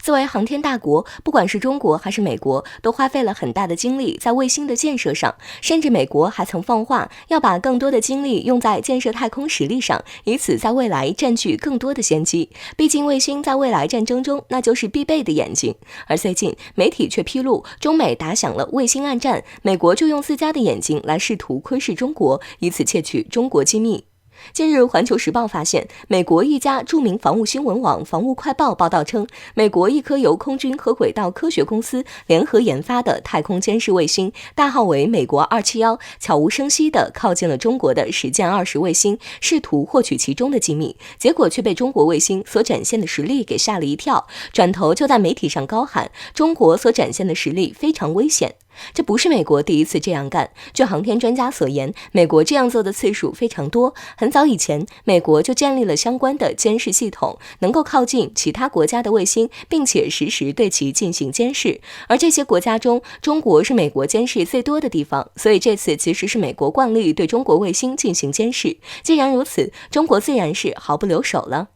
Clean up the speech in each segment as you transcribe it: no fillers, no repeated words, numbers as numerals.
作为航天大国，不管是中国还是美国，都花费了很大的精力在卫星的建设上，甚至美国还曾放话要把更多的精力用在建设太空实力上，以此在未来占据更多的先机。毕竟卫星在未来战争中那就是必备的眼睛。而最近媒体却披露，中美打响了卫星暗战，美国就用自家的眼睛来试图窥视中国，以此窃取中国机密。近日，《环球时报》发现，美国一家著名防务新闻网《防务快报》报道称，美国一颗由空军和轨道科学公司联合研发的太空监视卫星，代号为美国271，悄无声息地靠近了中国的实践20卫星，试图获取其中的机密，结果却被中国卫星所展现的实力给吓了一跳，转头就在媒体上高喊，中国所展现的实力非常危险。这不是美国第一次这样干，据航天专家所言，美国这样做的次数非常多。很早以前，美国就建立了相关的监视系统，能够靠近其他国家的卫星，并且实时对其进行监视。而这些国家中，中国是美国监视最多的地方，所以这次其实是美国惯例对中国卫星进行监视。既然如此，中国自然是毫不留手了。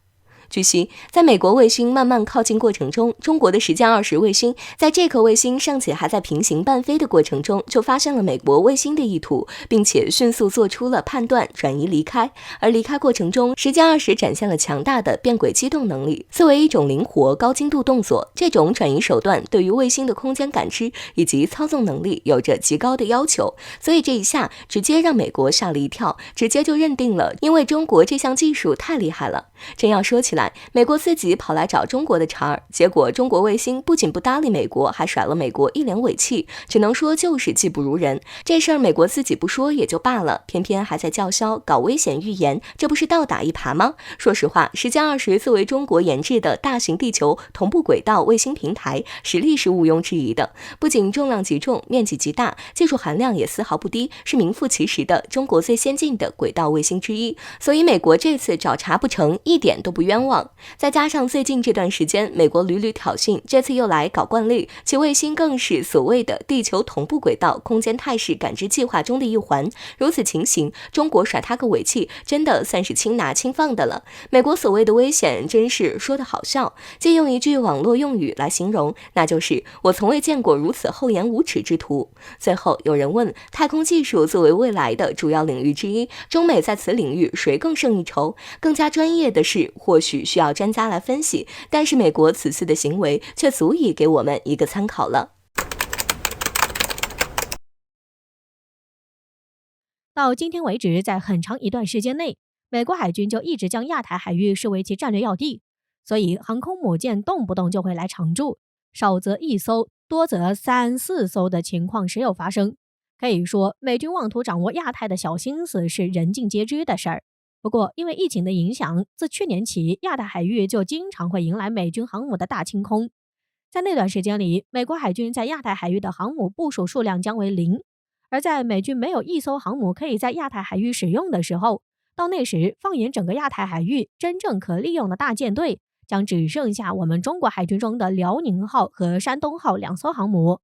据悉，在美国卫星慢慢靠近过程中，中国的实践20卫星在这颗卫星尚且还在平行伴飞的过程中，就发现了美国卫星的意图，并且迅速做出了判断，转移离开。而离开过程中，实践20展现了强大的变轨机动能力，作为一种灵活高精度动作，这种转移手段对于卫星的空间感知以及操纵能力有着极高的要求，所以这一下直接让美国吓了一跳，直接就认定了，因为中国这项技术太厉害了。真要说起来，美国自己跑来找中国的茬儿，结果中国卫星不仅不搭理美国，还甩了美国一脸尾气，只能说就是技不如人。这事儿美国自己不说也就罢了，偏偏还在叫嚣搞危险预言，这不是倒打一耙吗？说实话，实践20作为中国研制的大型地球同步轨道卫星平台，实力是毋庸置疑的，不仅重量极重，面积极大，技术含量也丝毫不低，是名副其实的中国最先进的轨道卫星之一。所以美国这次找茬不成，一点都不冤枉。再加上最近这段时间美国屡屡挑衅，这次又来搞惯例，其卫星更是所谓的地球同步轨道空间态势感知计划中的一环。如此情形，中国甩他个尾气，真的算是轻拿轻放的了。美国所谓的危险，真是说得好笑，借用一句网络用语来形容，那就是我从未见过如此厚颜无耻之徒。最后有人问，太空技术作为未来的主要领域之一，中美在此领域谁更胜一筹？更加专业的是，或许需要专家来分析，但是美国此次的行为却足以给我们一个参考了。到今天为止，在很长一段时间内，美国海军就一直将亚太海域视为其战略要地，所以航空母舰动不动就会来常驻，少则1艘，多则3、4艘的情况时有发生。可以说，美军妄图掌握亚太的小心思是人尽皆知的事儿。不过，因为疫情的影响，自去年起，亚太海域就经常会迎来美军航母的大清空。在那段时间里，美国海军在亚太海域的航母部署数量将为0，而在美军没有1艘航母可以在亚太海域使用的时候，到那时，放眼整个亚太海域，真正可利用的大舰队将只剩下我们中国海军中的辽宁号和山东号2艘航母。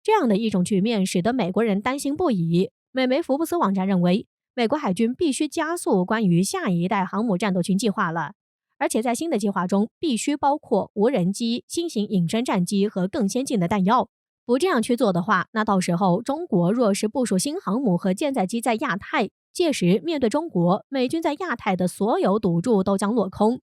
这样的一种局面使得美国人担心不已。美媒福布斯网站认为，美国海军必须加速关于下一代航母战斗群计划了，而且在新的计划中必须包括无人机、新型隐身战机和更先进的弹药。不这样去做的话，那到时候中国若是部署新航母和舰载机在亚太，届时面对中国，美军在亚太的所有赌注都将落空。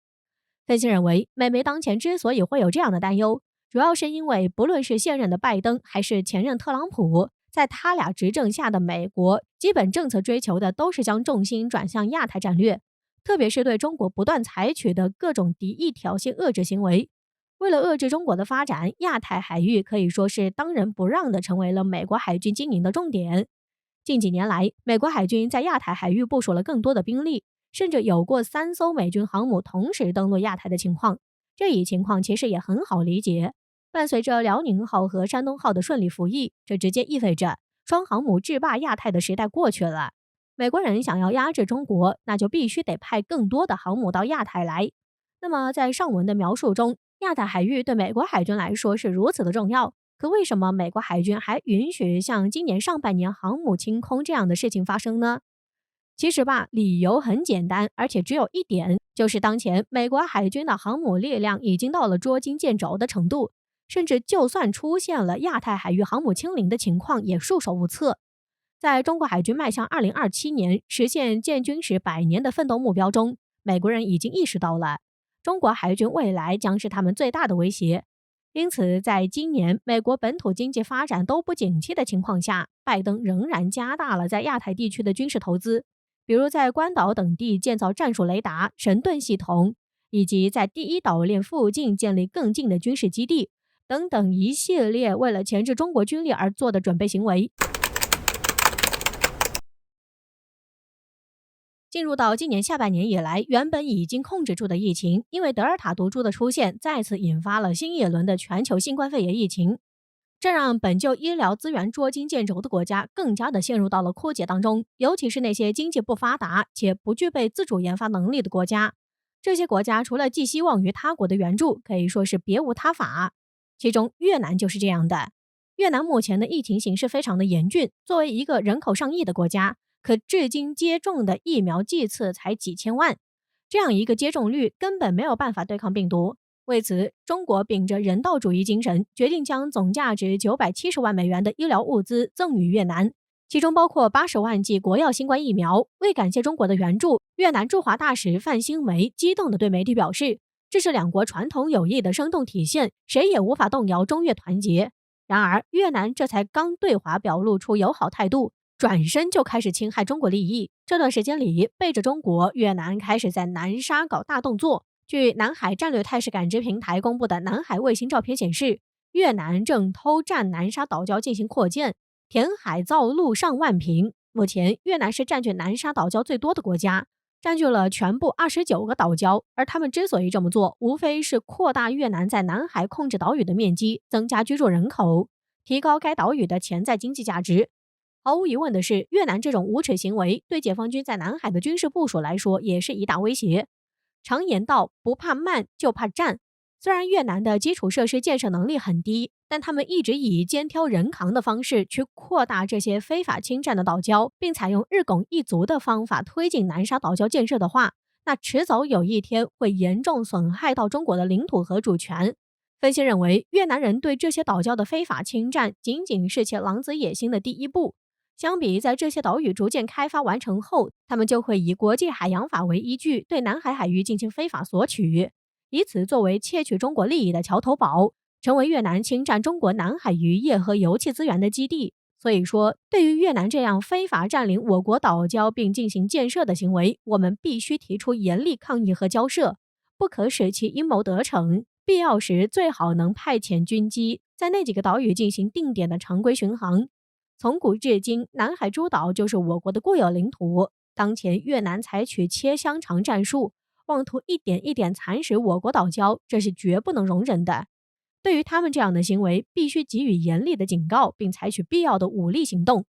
分析认为，美媒当前之所以会有这样的担忧，主要是因为不论是现任的拜登还是前任特朗普，在他俩执政下的美国，基本政策追求的都是将重心转向亚太战略，特别是对中国不断采取的各种敌意挑衅遏制行为。为了遏制中国的发展，亚太海域可以说是当仁不让地成为了美国海军经营的重点。近几年来，美国海军在亚太海域部署了更多的兵力，甚至有过3艘美军航母同时登陆亚太的情况。这一情况其实也很好理解，伴随着辽宁号和山东号的顺利服役，这直接意味着双航母制霸亚太的时代过去了。美国人想要压制中国，那就必须得派更多的航母到亚太来。那么在上文的描述中，亚太海域对美国海军来说是如此的重要，可为什么美国海军还允许像今年上半年航母清空这样的事情发生呢？其实吧，理由很简单，而且只有一点，就是当前美国海军的航母力量已经到了捉襟见肘的程度，甚至就算出现了亚太海域航母清零的情况，也束手无策。在中国海军迈向2027年实现建军时100年的奋斗目标中，美国人已经意识到了中国海军未来将是他们最大的威胁。因此，在今年美国本土经济发展都不景气的情况下，拜登仍然加大了在亚太地区的军事投资，比如在关岛等地建造战术雷达、神盾系统，以及在第一岛链附近建立更近的军事基地等等一系列为了钳制中国军力而做的准备行为。进入到今年下半年以来，原本已经控制住的疫情，因为德尔塔毒株的出现，再次引发了新一轮的全球新冠肺炎疫情，这让本就医疗资源捉襟见肘的国家更加的陷入到了枯竭当中，尤其是那些经济不发达且不具备自主研发能力的国家，这些国家除了寄希望于他国的援助，可以说是别无他法。其中越南就是这样的。越南目前的疫情形势非常的严峻，作为一个人口上亿的国家，可至今接种的疫苗剂次才几千万，这样一个接种率根本没有办法对抗病毒。为此，中国秉着人道主义精神，决定将总价值970万美元的医疗物资赠予越南，其中包括80万剂国药新冠疫苗。为感谢中国的援助，越南驻华大使范兴梅激动地对媒体表示，这是两国传统友谊的生动体现，谁也无法动摇中越团结。然而，越南这才刚对华表露出友好态度，转身就开始侵害中国利益。这段时间里，背着中国，越南开始在南沙搞大动作。据南海战略态势感知平台公布的南海卫星照片显示，越南正偷占南沙岛礁进行扩建，填海造陆上万坪。目前，越南是占据南沙岛礁最多的国家，占据了全部29个岛礁。而他们之所以这么做，无非是扩大越南在南海控制岛屿的面积，增加居住人口，提高该岛屿的潜在经济价值。毫无疑问的是，越南这种无耻行为对解放军在南海的军事部署来说也是一大威胁。常言道，不怕慢就怕战。虽然越南的基础设施建设能力很低，但他们一直以肩挑人扛的方式去扩大这些非法侵占的岛礁，并采用日拱一卒的方法推进南沙岛礁建设的话，那迟早有一天会严重损害到中国的领土和主权。分析认为，越南人对这些岛礁的非法侵占仅仅是其狼子野心的第一步。相比在这些岛屿逐渐开发完成后，他们就会以国际海洋法为依据，对南海海域进行非法索取，以此作为窃取中国利益的桥头堡，成为越南侵占中国南海渔业和油气资源的基地。所以说，对于越南这样非法占领我国岛礁并进行建设的行为，我们必须提出严厉抗议和交涉，不可使其阴谋得逞。必要时最好能派遣军机在那几个岛屿进行定点的常规巡航。从古至今，南海诸岛就是我国的固有领土。当前越南采取切香肠战术，妄图一点一点蚕食我国岛礁，这是绝不能容忍的。对于他们这样的行为，必须给予严厉的警告，并采取必要的武力行动。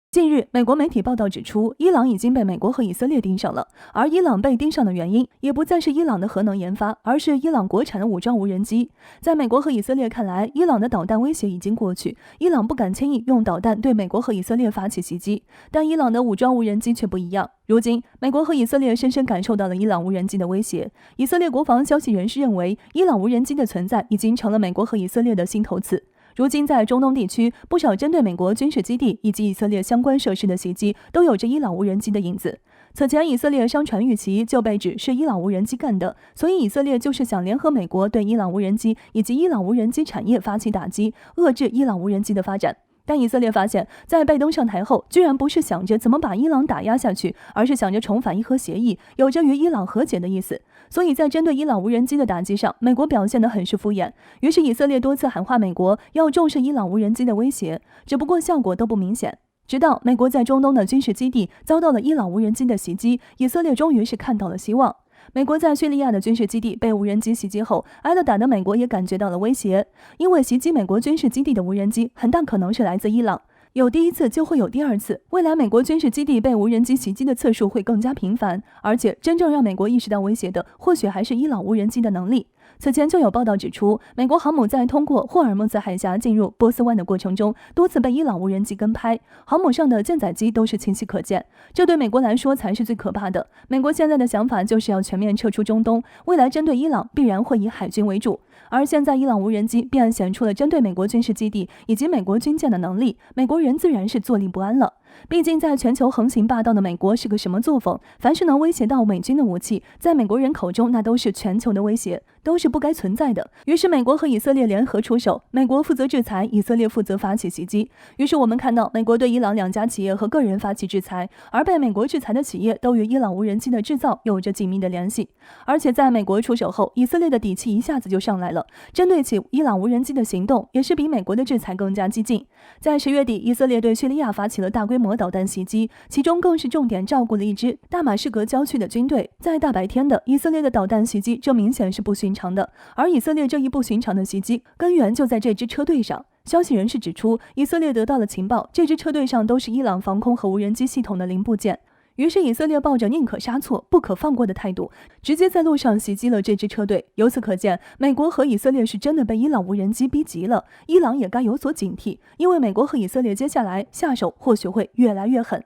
近日，美国媒体报道指出，伊朗已经被美国和以色列盯上了，而伊朗被盯上的原因也不再是伊朗的核能研发，而是伊朗国产的武装无人机。在美国和以色列看来，伊朗的导弹威胁已经过去，伊朗不敢轻易用导弹对美国和以色列发起袭击，但伊朗的武装无人机却不一样。如今，美国和以色列深深感受到了伊朗无人机的威胁。以色列国防消息人士认为，伊朗无人机的存在已经成了美国和以色列的心头刺。如今，在中东地区，不少针对美国军事基地以及以色列相关设施的袭击，都有着伊朗无人机的影子。此前，以色列商船遇袭就被指是伊朗无人机干的，所以以色列就是想联合美国对伊朗无人机以及伊朗无人机产业发起打击，遏制伊朗无人机的发展。但以色列发现，在拜登上台后，居然不是想着怎么把伊朗打压下去，而是想着重返伊核协议，有着与伊朗和解的意思。所以在针对伊朗无人机的打击上，美国表现得很是敷衍。于是以色列多次喊话美国要重视伊朗无人机的威胁，只不过效果都不明显。直到美国在中东的军事基地遭到了伊朗无人机的袭击，以色列终于是看到了希望。美国在叙利亚的军事基地被无人机袭击后，挨了打的美国也感觉到了威胁，因为袭击美国军事基地的无人机很大可能是来自伊朗。有第一次就会有第二次，未来美国军事基地被无人机袭击的次数会更加频繁，而且真正让美国意识到威胁的，或许还是伊朗无人机的能力。此前就有报道指出，美国航母在通过霍尔木兹海峡进入波斯湾的过程中，多次被伊朗无人机跟拍，航母上的舰载机都是清晰可见。这对美国来说才是最可怕的。美国现在的想法就是要全面撤出中东，未来针对伊朗必然会以海军为主。而现在伊朗无人机便显出了针对美国军事基地以及美国军舰的能力，美国人自然是坐立不安了。毕竟在全球横行霸道的美国是个什么作风？凡是能威胁到美军的武器，在美国人口中那都是全球的威胁，都是不该存在的。于是美国和以色列联合出手，美国负责制裁，以色列负责发起袭击。于是我们看到美国对伊朗2家企业和个人发起制裁，而被美国制裁的企业都与伊朗无人机的制造有着紧密的联系。而且在美国出手后，以色列的底气一下子就上来了，针对起伊朗无人机的行动也是比美国的制裁更加激进。在10月底，以色列对叙利亚发起了大规模导弹袭击，其中更是重点照顾了一支大马士革郊区的军队。在大白天的以色列的导弹袭击，这明显是不寻常的。而以色列这一不寻常的袭击，根源就在这支车队上。消息人士指出，以色列得到了情报，这支车队上都是伊朗防空和无人机系统的零部件。于是以色列抱着宁可杀错不可放过的态度，直接在路上袭击了这支车队。由此可见，美国和以色列是真的被伊朗无人机逼急了，伊朗也该有所警惕，因为美国和以色列接下来下手或许会越来越狠。